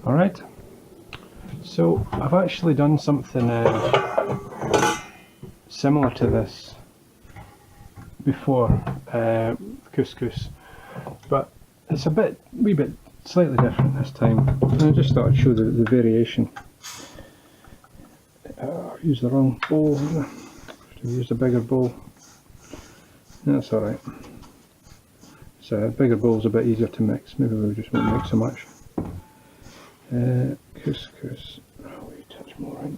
Alright, so I've actually done something similar to this before, couscous, but it's a wee bit slightly different this time, and I just thought I'd show the variation. I've used the wrong bowl, I've used a bigger bowl. That's alright. So a bigger bowl is a bit easier to mix, maybe we just won't mix so much. Couscous, oh, we touch more, right?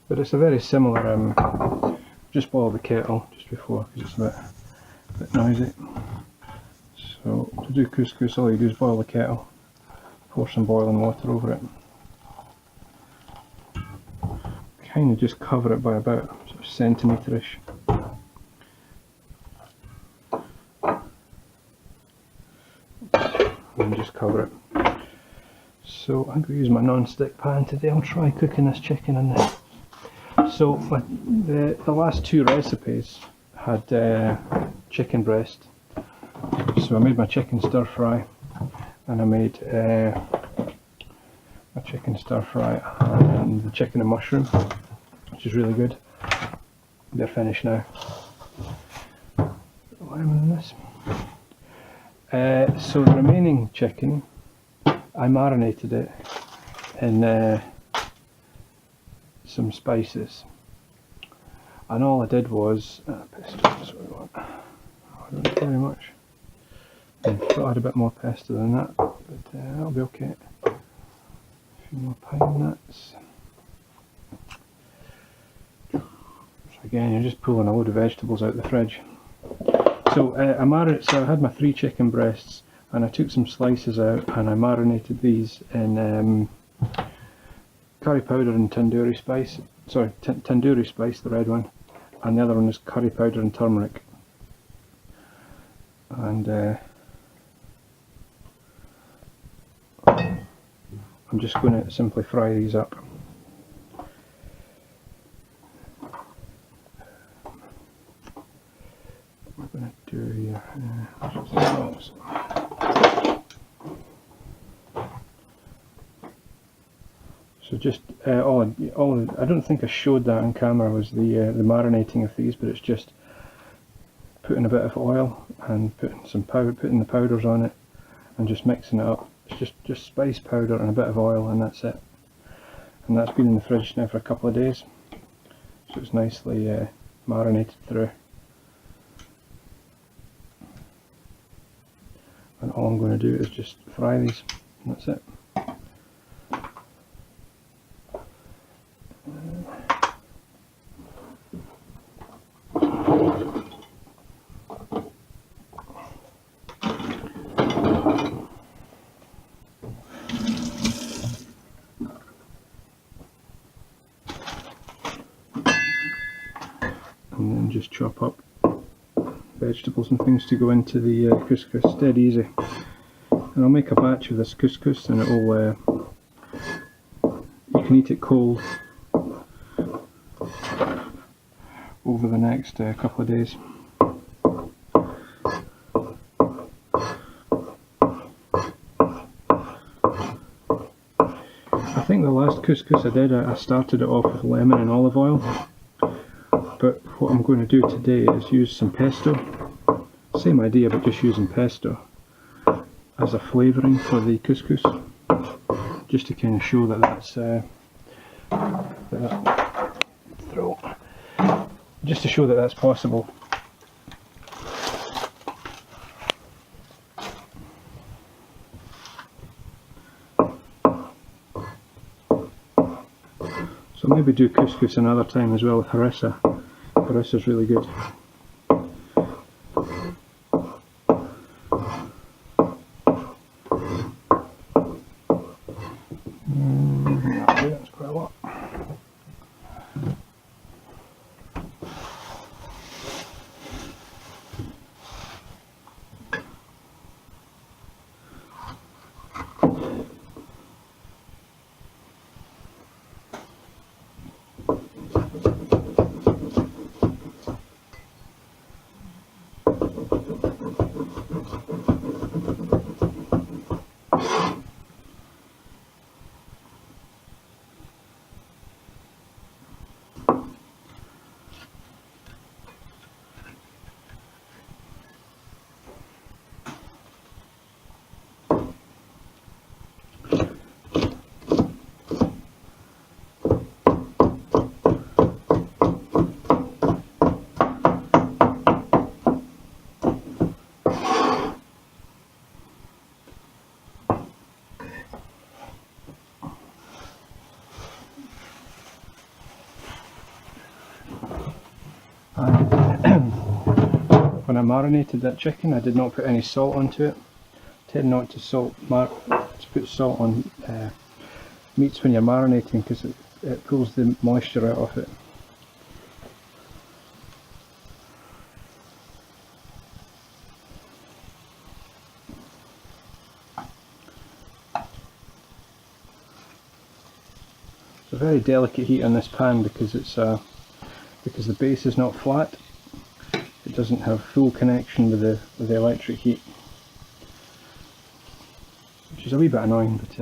But it's a very similar, just boil the kettle just before because it's a bit noisy. So to do couscous, all you do is boil the kettle, pour some boiling water over it. Kind of just cover it by about sort of centimetre-ish. And just cover it. So I'm going to use my non-stick pan today. I'll try cooking this chicken in there. So the last two recipes had chicken breast. So I made my chicken stir fry, and I made a chicken stir fry and the chicken and mushroom, which is really good. They're finished now. Lemon in this. So the remaining chicken, I marinated it in some spices, and all I did was pesto. That's what we want. I don't need very much. I thought I had a bit more pesto than that, but that'll be okay. A few more pine nuts. So again, you're just pulling a load of vegetables out of the fridge. So I had my 3 chicken breasts, and I took some slices out and I marinated these in curry powder and tandoori spice. Sorry, tandoori spice, the red one, and the other one is curry powder and turmeric. And I'm just going to simply fry these up. What we're going to do here, so just I don't think I showed that on camera was the marinating of these, but it's just putting a bit of oil and putting the powders on it and just mixing it up. It's just spice powder and a bit of oil, and that's it. And that's been in the fridge now for a couple of days, so it's nicely marinated through. And all I'm going to do is just fry these, and that's it. And then just chop up vegetables and things to go into the couscous, dead easy. And I'll make a batch of this couscous, and it'll you can eat it cold over the next couple of days. I think the last couscous I did, I started it off with lemon and olive oil. But what I'm going to do today is use some pesto. Same idea, but just using pesto as a flavouring for the couscous, just to kind of show that just to show that that's possible. So maybe do couscous another time as well with harissa. Harissa's really good. That's quite a lot. And when I marinated that chicken, I did not put any salt onto it. I tend not to put salt on meats when you're marinating, because it pulls the moisture out of it. It's a very delicate heat on this pan because because the base is not flat. It doesn't have full connection with the electric heat, which is a wee bit annoying. But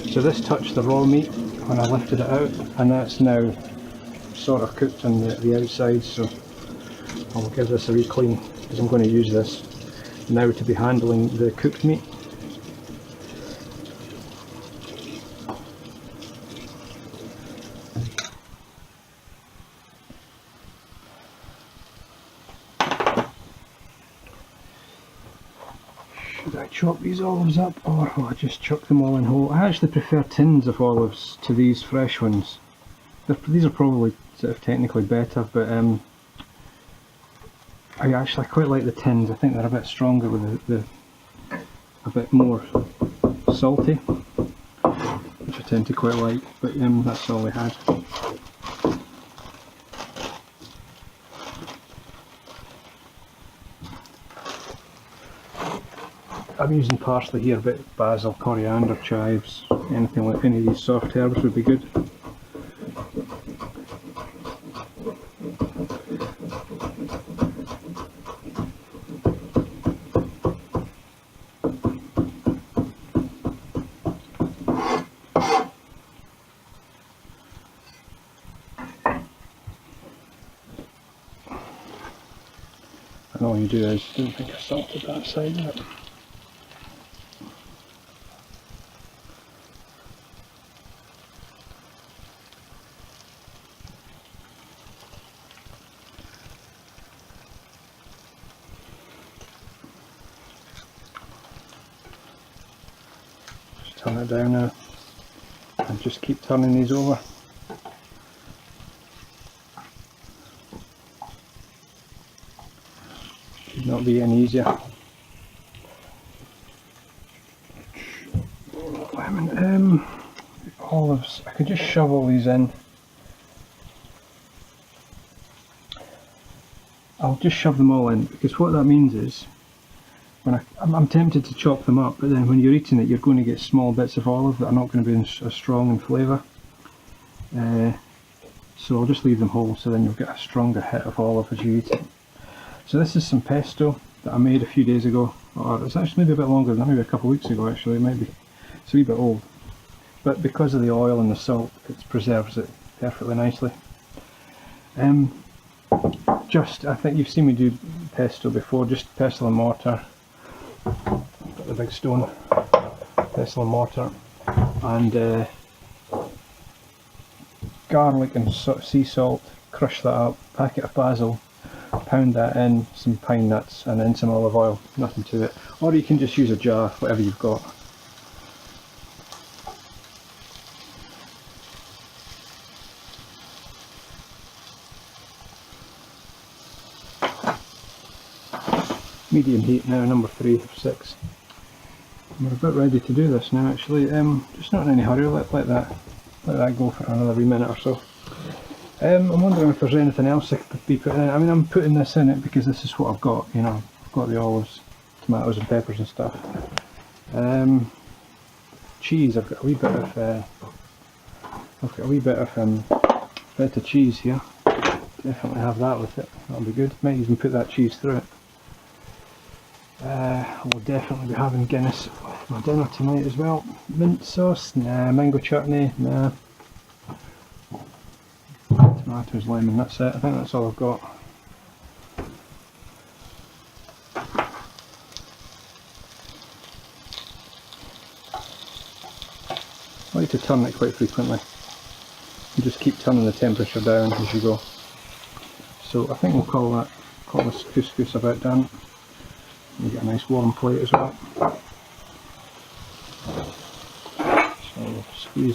so this touched the raw meat when I lifted it out, and that's now sort of cooked on the outside. So I'll give this a wee clean, because I'm going to use this now to be handling the cooked meat. Should I chop these olives up, or will I just chuck them all in whole? I actually prefer tins of olives to these fresh ones. These are probably sort of technically better, but I actually quite like the tins. I think they're a bit stronger with a bit more salty, which I tend to quite like. But that's all we had. I'm using parsley here, but basil, coriander, chives, anything like any of these soft herbs would be good. And all you do is, I don't think I salted that side of it. Turn it down now and just keep turning these over. Should not be any easier. Lemon, olives. I could just shove all these in. I'll just shove them all in, because what that means is, when I'm tempted to chop them up, but then when you're eating it, you're going to get small bits of olive that are not going to be as strong in flavour. So I'll just leave them whole, so then you'll get a stronger hit of olive as you eat it. So this is some pesto that I made a few days ago, or it's actually maybe a bit longer than that, maybe a couple of weeks ago actually, maybe. It's a wee bit old. But because of the oil and the salt, it preserves it perfectly nicely. I think you've seen me do pesto before, just pestle and mortar. Got the big stone, pestle and mortar, and garlic and sea salt, crush that up, packet of basil, pound that in, some pine nuts, and then some olive oil, nothing to it. Or you can just use a jar, whatever you've got. Medium heat now, number 3 of 6. We're about ready to do this now actually, just not in any hurry, let that go for another wee minute or so. I'm wondering if there's anything else I could be putting in. I mean, I'm putting this in it because this is what I've got, you know, I've got the olives, tomatoes and peppers and stuff. Cheese, I've got a wee bit of feta cheese here. Definitely have that with it, that'll be good. Might even put that cheese through it. We'll definitely be having Guinness with my dinner tonight as well. Mint sauce, nah. Mango chutney, nah. Tomatoes, lemon, that's it. I think that's all I've got. I like to turn it quite frequently. You just keep turning the temperature down as you go. So I think we'll call this couscous about done. You get a nice warm plate as well. So we'll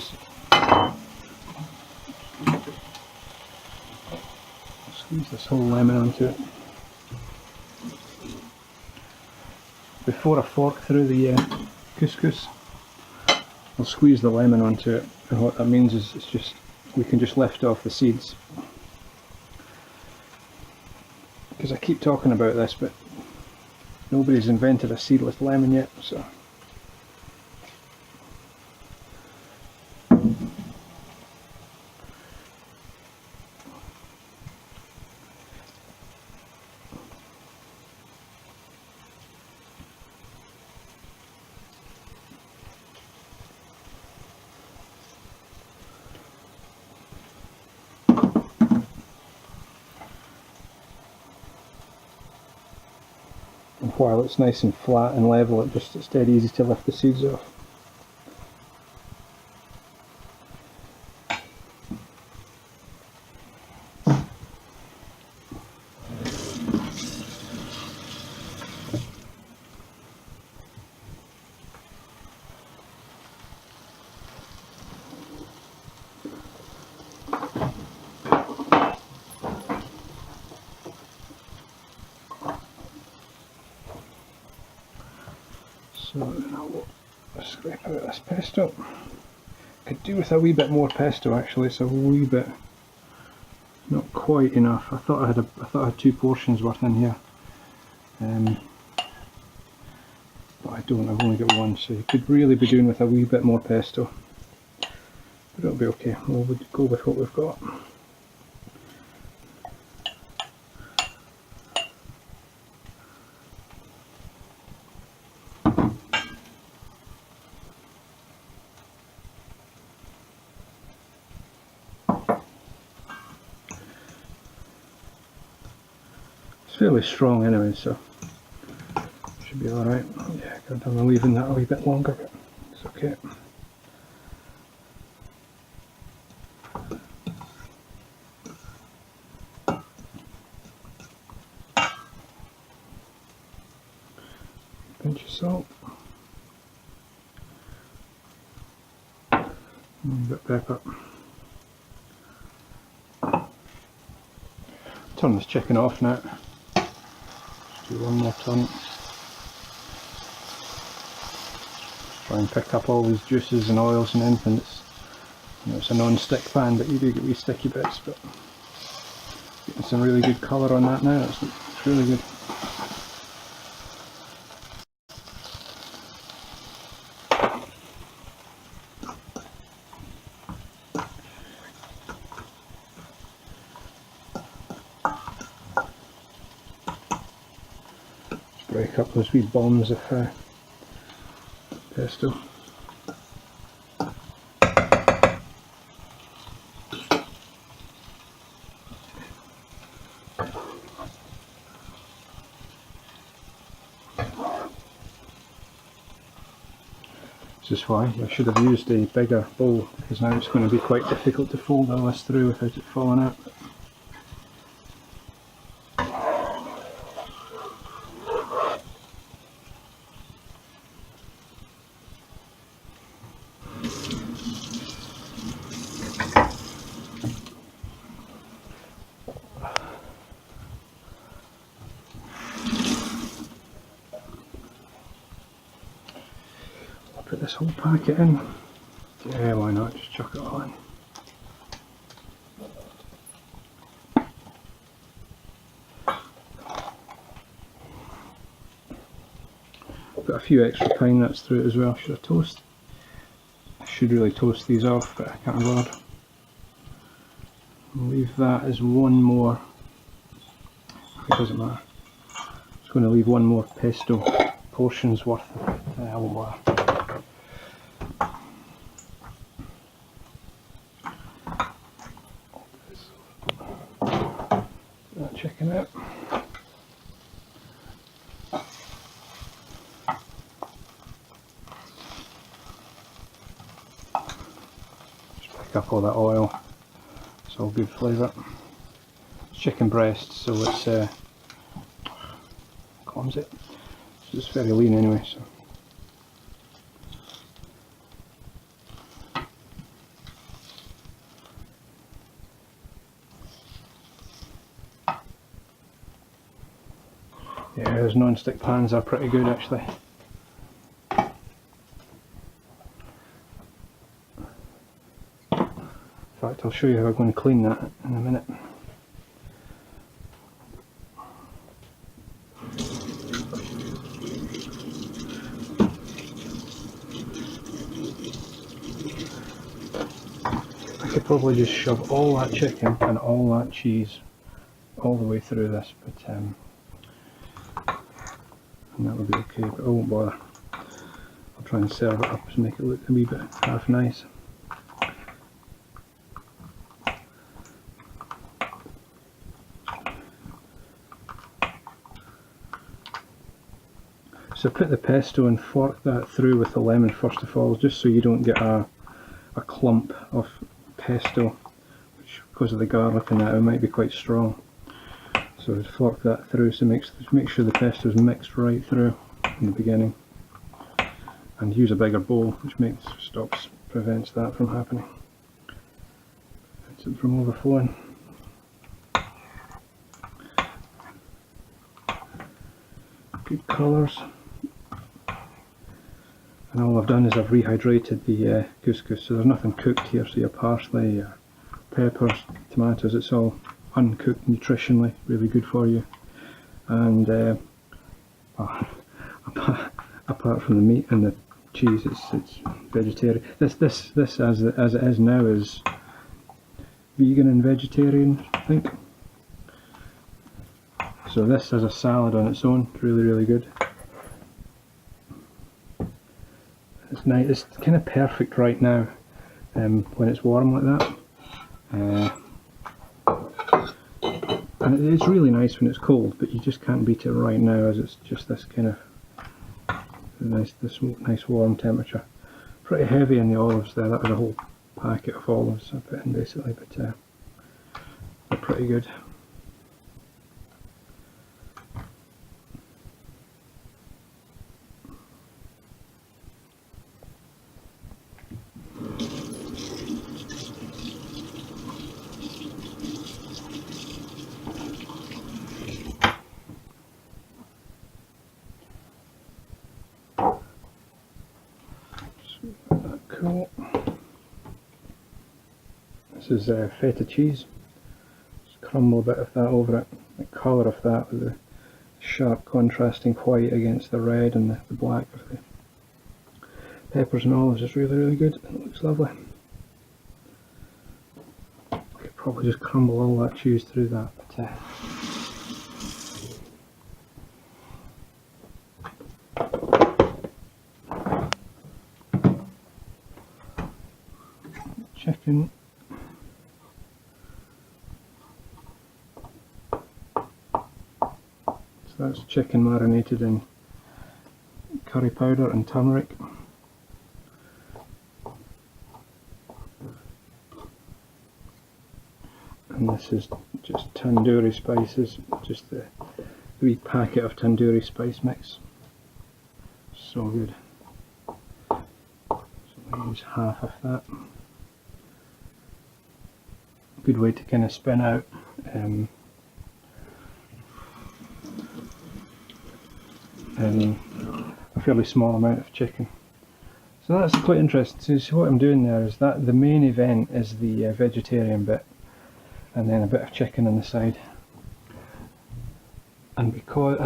Squeeze this whole lemon onto it. Before I fork through the couscous, I'll squeeze the lemon onto it, and what that means is we can just lift off the seeds. Because I keep talking about this, but nobody's invented a seedless lemon yet, so. And while it's nice and flat and level, it's dead easy to lift the seeds off. So now we'll scrape out this pesto. Could do with a wee bit more pesto actually. It's a wee bit not quite enough. I thought I had 2 portions worth in here, but I don't. I've only got 1, so you could really be doing with a wee bit more pesto. But it'll be okay. We'll go with what we've got. It's fairly strong anyway, so should be alright. Yeah, I'm leaving that a wee bit longer, but it's okay. Pinch of salt. And a bit of pepper. Turn this chicken off now. Just do one more turn. Try and pick up all these juices and oils and anything. It's a non-stick pan, but you do get wee sticky bits. But getting some really good colour on that now. It's really good. Break up those wee bombs of pesto. This is why I should have used a bigger bowl, because now it's going to be quite difficult to fold all this through without it falling out. Put this whole packet in. Yeah, why not? Just chuck it all in. Put a few extra pine nuts through it as well. Should I toast? I should really toast these off, but I can't be bothered. I'll leave that as one more. It doesn't matter. I'm just going to leave one more pesto portion's worth of that chicken out. Just pick up all that oil. It's all good flavour. It's chicken breast, so it's clumsy. So it's very lean anyway. So. Yeah, those non-stick pans are pretty good actually. In fact, I'll show you how I'm going to clean that in a minute. I could probably just shove all that chicken and all that cheese all the way through this, but and that will be okay, but I won't bother. I'll try and serve it up to make it look a wee bit half nice. So put the pesto and fork that through with the lemon first of all, just so you don't get a clump of pesto, which because of the garlic and that it might be quite strong. So just fork that through so make sure the pesto is mixed right through in the beginning, and use a bigger bowl, which prevents that from happening. Prevents it from overflowing. Good colours. And all I've done is I've rehydrated the couscous, so there's nothing cooked here, so your parsley, your peppers, tomatoes, it's all uncooked nutritionally, really good for you. And apart from the meat and the cheese, it's vegetarian. This as it is now is vegan and vegetarian, I think. So this as a salad on its own, really good. It's nice. It's kind of perfect right now when it's warm like that. And it's really nice when it's cold, but you just can't beat it right now, as it's just this kind of nice warm temperature. Pretty heavy in the olives there. That was a whole packet of olives I put in basically, but they're pretty good. Cool. This is feta cheese. Just crumble a bit of that over it. The colour of that with the sharp contrasting white against the red and the black of the peppers and olives is really good. It looks lovely. I could probably just crumble all that cheese through that, but chicken. So that's chicken marinated in curry powder and turmeric. And this is just tandoori spices, just the wee packet of tandoori spice mix. So good. So I use half of that. Good way to kind of spin out a fairly small amount of chicken. So that's quite interesting. So what I'm doing there is that the main event is the vegetarian bit, and then a bit of chicken on the side. And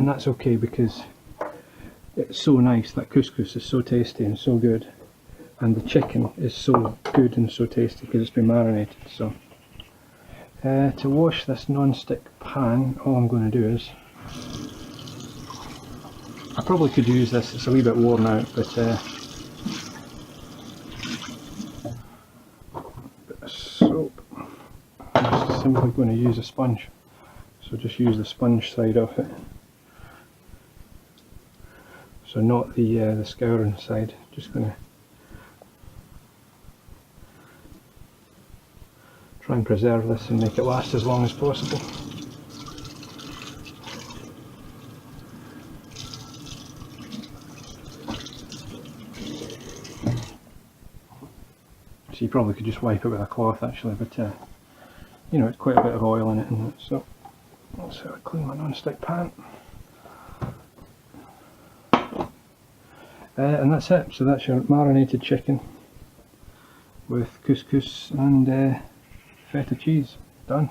that's okay because it's so nice. That couscous is so tasty and so good, and the chicken is so good and so tasty because it's been marinated. So to wash this non-stick pan, all I'm going to do is, I probably could use this, it's a wee bit worn out, but bit of soap. I'm just simply going to use a sponge, so just use the sponge side of it, so not the scouring side. Just going to try and preserve this and make it last as long as possible. So you probably could just wipe it with a cloth actually, but you know, it's quite a bit of oil in it, and so that's how I clean my non-stick pan. And that's it. So that's your marinated chicken with couscous and feta cheese. Done.